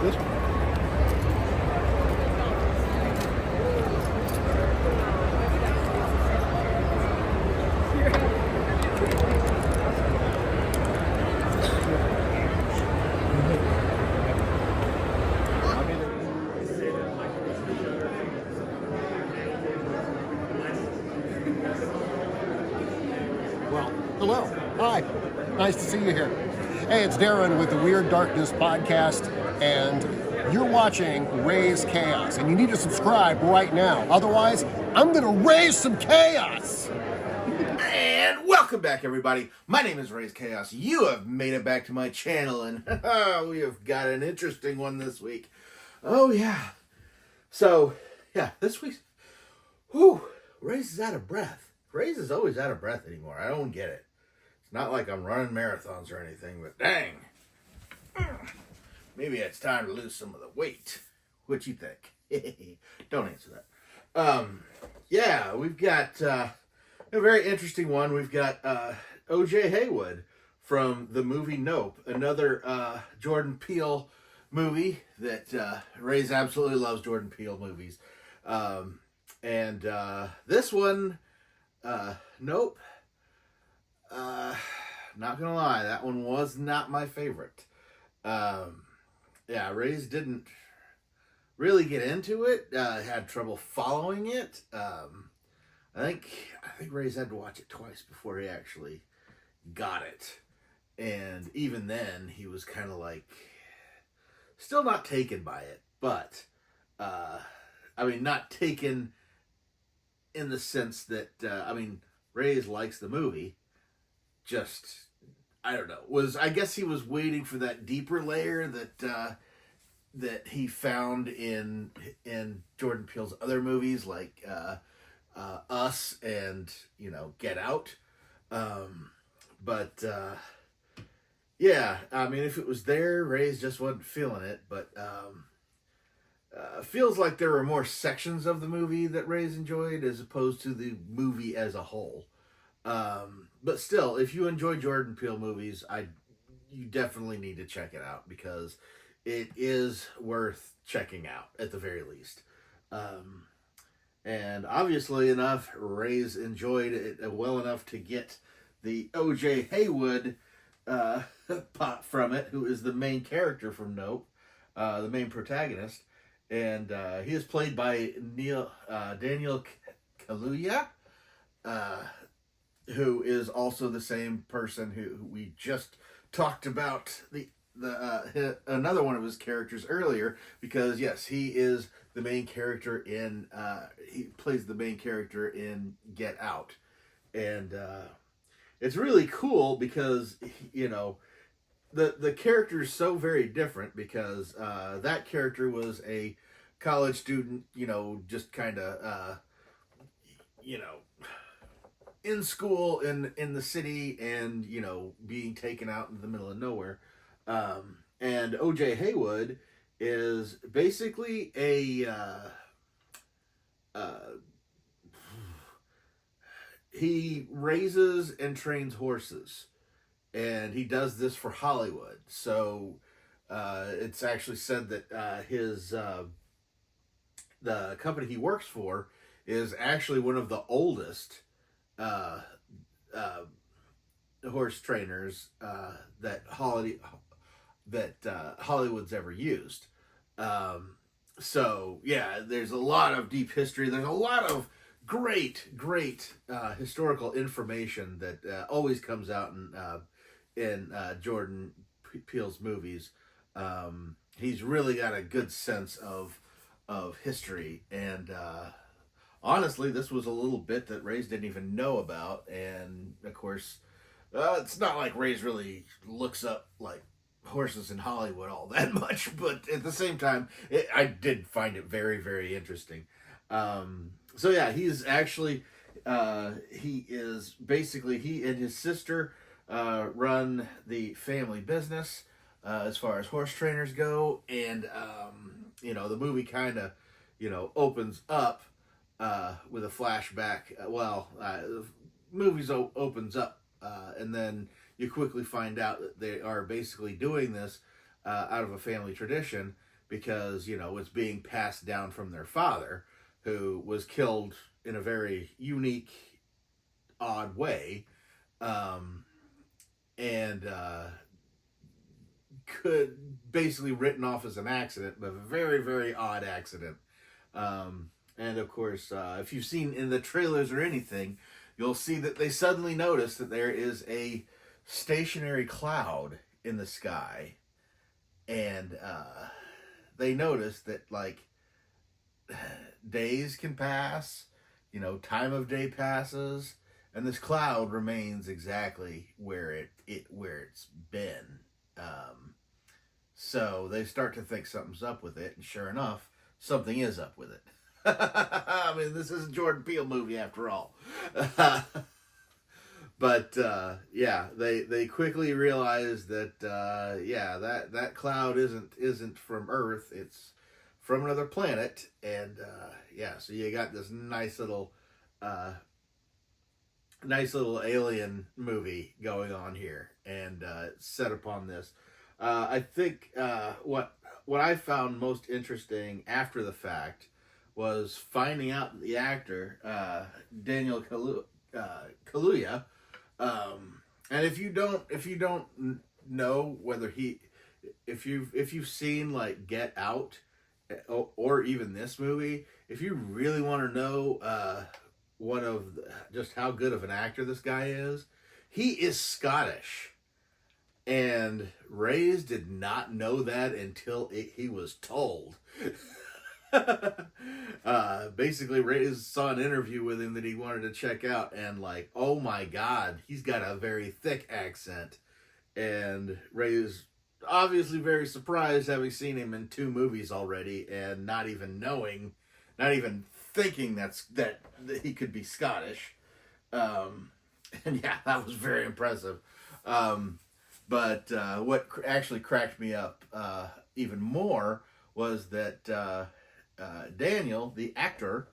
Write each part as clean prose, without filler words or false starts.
this one. Well, hello. Hi. Nice to see you here. Hey, it's Darren with the Weird Darkness podcast, and you're watching Raze Chaos, and you need to subscribe right now. Otherwise, I'm going to raise some chaos. And welcome back, everybody. My name is Raze Chaos. You have made it back to my channel, and we have got an interesting one this week. Oh, yeah. So, yeah, this week's... Raze is out of breath. Raze is always out of breath anymore. I don't get it. It's not like I'm running marathons or anything, but dang. Maybe it's time to lose some of the weight. What you think? Don't answer that. Yeah, we've got a very interesting one. We've got Oj Heywood from the movie Nope, another Jordan Peele movie that Raze absolutely loves Jordan Peele movies. And this one, Nope. Not gonna lie, that one was not my favorite. Yeah, Raze didn't really get into it. Had trouble following it. I think Raze had to watch it twice before he actually got it, and even then, he was kind of like still not taken by it. But I mean, not taken in the sense that Raze likes the movie. Just, I don't know. I guess he was waiting for that deeper layer that he found in Jordan Peele's other movies, like Us and Get Out. But yeah, I mean, if it was there, Raze just wasn't feeling it. But feels like there were more sections of the movie that Raze enjoyed as opposed to the movie as a whole. But still, if you enjoy Jordan Peele movies, you definitely need to check it out because it is worth checking out at the very least. And obviously enough, Raze enjoyed it well enough to get the Oj Heywood pot from it, who is the main character from Nope, the main protagonist. And he is played by Daniel Kaluuya, who is also the same person who we just talked about another one of his characters earlier, because yes, he is the main character in he plays the main character in Get Out. And it's really cool because the character is so very different, because that character was a college student, just kind of in school in the city, and being taken out in the middle of nowhere. And Oj Heywood is basically he raises and trains horses, and he does this for Hollywood. So it's actually said that the company he works for is actually one of the oldest horse trainers that Hollywood's ever used. So yeah, there's a lot of deep history. There's a lot of great historical information that always comes out in Jordan Peele's movies. He's really got a good sense of history, and honestly, this was a little bit that Raze didn't even know about. And of course, it's not like Raze really looks up like horses in Hollywood all that much, but at the same time, I did find it very, very interesting. So yeah, he's actually he and his sister run the family business as far as horse trainers go. And the movie kind of opens up with a flashback. The movie opens up and then you quickly find out that they are basically doing this out of a family tradition because, you know, it's being passed down from their father, who was killed in a very unique, odd way. And could basically written off as an accident, but a very, very odd accident. And of course, if you've seen in the trailers or anything, you'll see that they suddenly notice that there is a stationary cloud in the sky. And they notice that, like, days can pass, you know, time of day passes, and this cloud remains exactly where it's been. So they start to think something's up with it, and sure enough, something is up with it. I mean, this is a Jordan Peele movie after all. But yeah, they quickly realize that that cloud isn't from Earth; it's from another planet. And so you got this nice little alien movie going on here, and set upon this. I think what I found most interesting after the fact was finding out that the actor Daniel Kaluuya, and if you don't know whether if you've seen like Get Out or even this movie, if you really want to know just how good of an actor this guy is, he is Scottish. And Raze did not know that until he was told. Basically, Raze saw an interview with him that he wanted to check out, and like, oh my God, he's got a very thick accent. And Raze obviously very surprised, having seen him in 2 movies already, and not even thinking that he could be Scottish. And yeah, that was very impressive. But what actually cracked me up even more was that Daniel, the actor,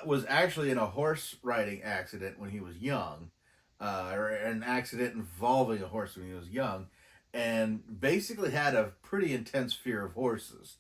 was actually in a horse riding accident when he was young, or an accident involving a horse when he was young, and basically had a pretty intense fear of horses.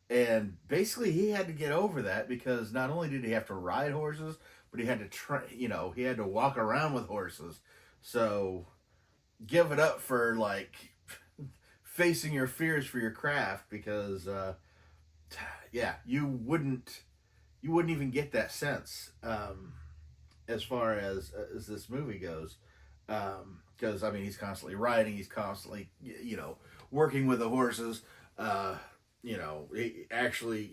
And basically he had to get over that, because not only did he have to ride horses, but he had to he had to walk around with horses. So give it up for like facing your fears for your craft, because you wouldn't even get that sense as far as this movie goes, because I mean, he's constantly riding, he's constantly working with the horses. He actually,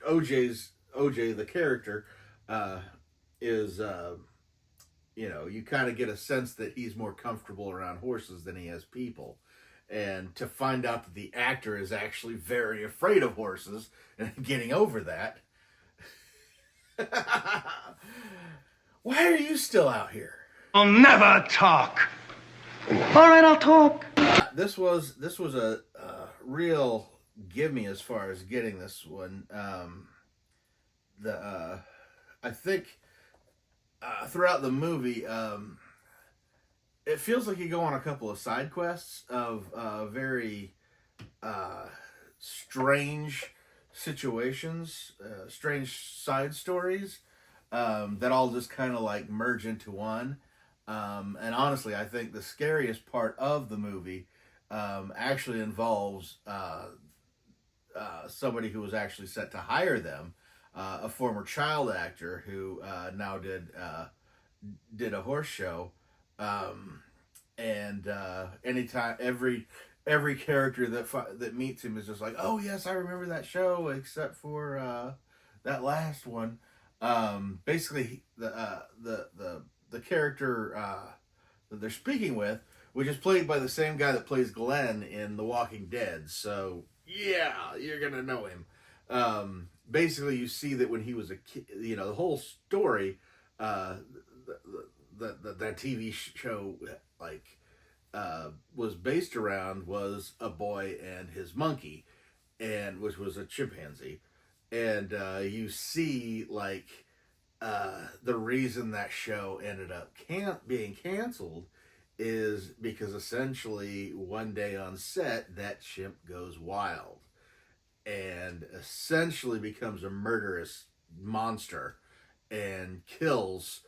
OJ the character is you kind of get a sense that he's more comfortable around horses than he is people. And to find out that the actor is actually very afraid of horses and getting over that. Why are you still out here? I'll never talk. All right, I'll talk. This was a real give me as far as getting this one. I think throughout the movie, it feels like you go on a couple of side quests of very strange situations, strange side stories that all just kind of like merge into one. And honestly, I think the scariest part of the movie actually involves somebody who was actually set to hire them, a former child actor who now did a horse show. And anytime every character that meets him is just like, oh yes, I remember that show, except for that last one. Basically, the character that they're speaking with, which is played by the same guy that plays Glenn in The Walking Dead. So yeah, you're gonna know him. Basically, you see that when he was a kid, the whole story, that TV show was based around was a boy and his monkey, and which was a chimpanzee, and you see the reason that show ended up being canceled is because essentially one day on set, that chimp goes wild and essentially becomes a murderous monster and kills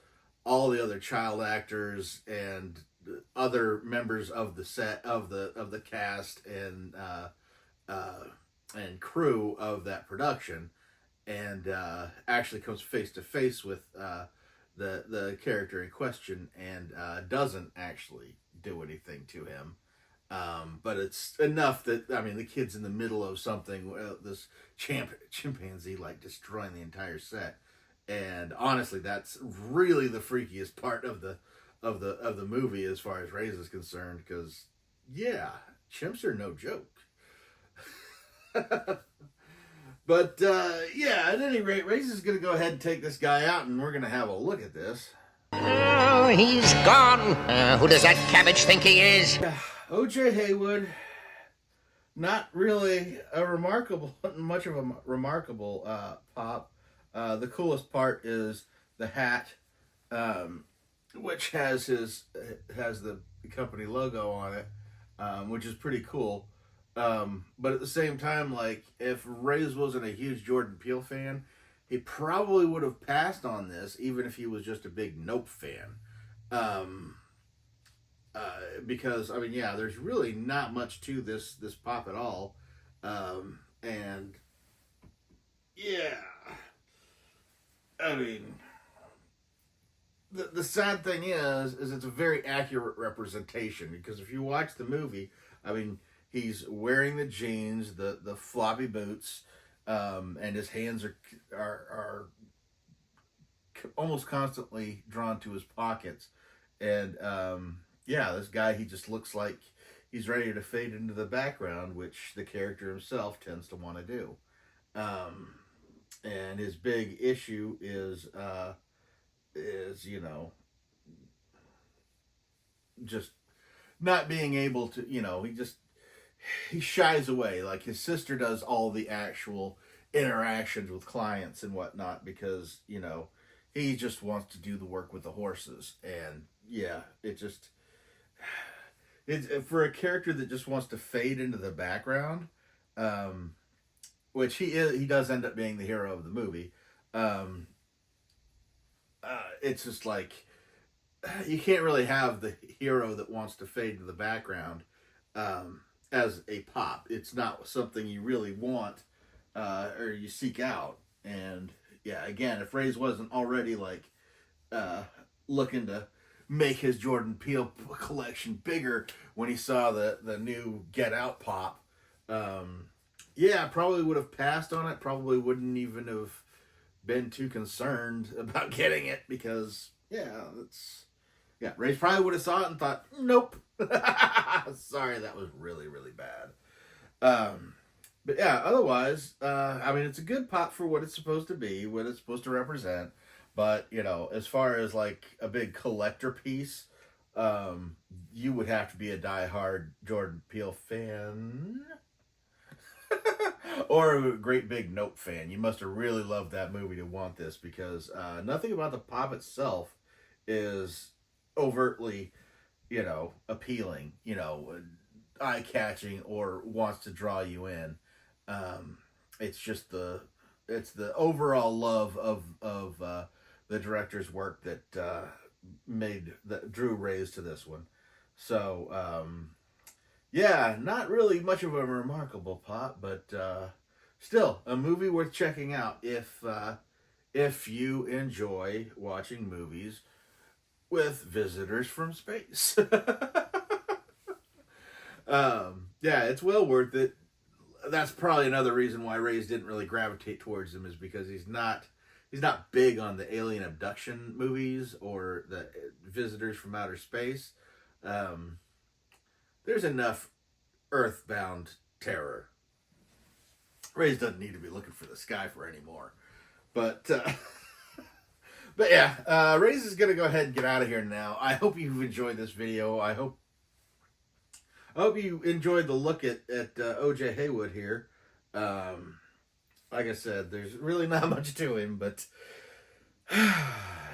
all the other child actors and other members of the set of the cast and crew of that production, and actually comes face to face with the character in question and doesn't actually do anything to him. But it's enough that, I mean, the kid's in the middle of something, this chimpanzee like destroying the entire set, and honestly, that's really the freakiest part of the movie as far as Raze is concerned, because yeah, chimps are no joke. But yeah, at any rate, Raze is going to go ahead and take this guy out, and we're going to have a look at this. Oh, he's gone. Who does that cabbage think he is? Oj Heywood, not really much of a remarkable pop. The coolest part is the hat, which has the company logo on it, which is pretty cool. But at the same time, like, if Raze wasn't a huge Jordan Peele fan, he probably would have passed on this, even if he was just a big Nope fan. Because, I mean, yeah, there's really not much to this pop at all. And, yeah. I mean, the sad thing is it's a very accurate representation, because if you watch the movie, I mean, he's wearing the jeans, the floppy boots, and his hands are almost constantly drawn to his pockets. And yeah, this guy, he just looks like he's ready to fade into the background, which the character himself tends to want to do. And his big issue is you know, just not being able to, you know, he shies away. Like, his sister does all the actual interactions with clients and whatnot, because, you know, he just wants to do the work with the horses. And yeah, it's for a character that just wants to fade into the background, which he does end up being the hero of the movie. It's just like, you can't really have the hero that wants to fade into the background as a pop. It's not something you really want or you seek out. And yeah, again, if Raze wasn't already like looking to make his Jordan Peele collection bigger when he saw the new Get Out pop, yeah, probably would have passed on it. Probably wouldn't even have been too concerned about getting it, because yeah, Raze probably would have saw it and thought, nope. Sorry, that was really, really bad. But yeah, otherwise, I mean, it's a good pop for what it's supposed to be, what it's supposed to represent. But, you know, as far as like a big collector piece, you would have to be a diehard Jordan Peele fan. Or a great big Nope fan. You must have really loved that movie to want this, because nothing about the pop itself is overtly, you know, appealing, you know, eye-catching, or wants to draw you in. It's just the overall love of the director's work that drew Raze to this one. So yeah, not really much of a remarkable pop, but still a movie worth checking out if you enjoy watching movies with visitors from space. Yeah, it's well worth it. That's probably another reason why Raze didn't really gravitate towards him, is because he's not big on the alien abduction movies or the visitors from outer space. There's enough earthbound terror. Raze doesn't need to be looking for the sky for any more. But but yeah, Raze is going to go ahead and get out of here now. I hope you've enjoyed this video. I hope you enjoyed the look at Oj Heywood here. Like I said, there's really not much to him, but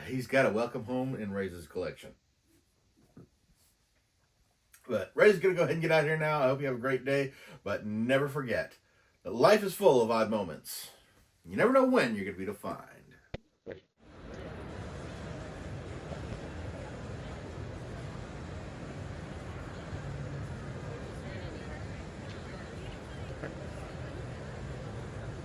he's got a welcome home in Raze's collection. But Ray's going to go ahead and get out of here now. I hope you have a great day. But never forget that life is full of odd moments. You never know when you're going to be defined.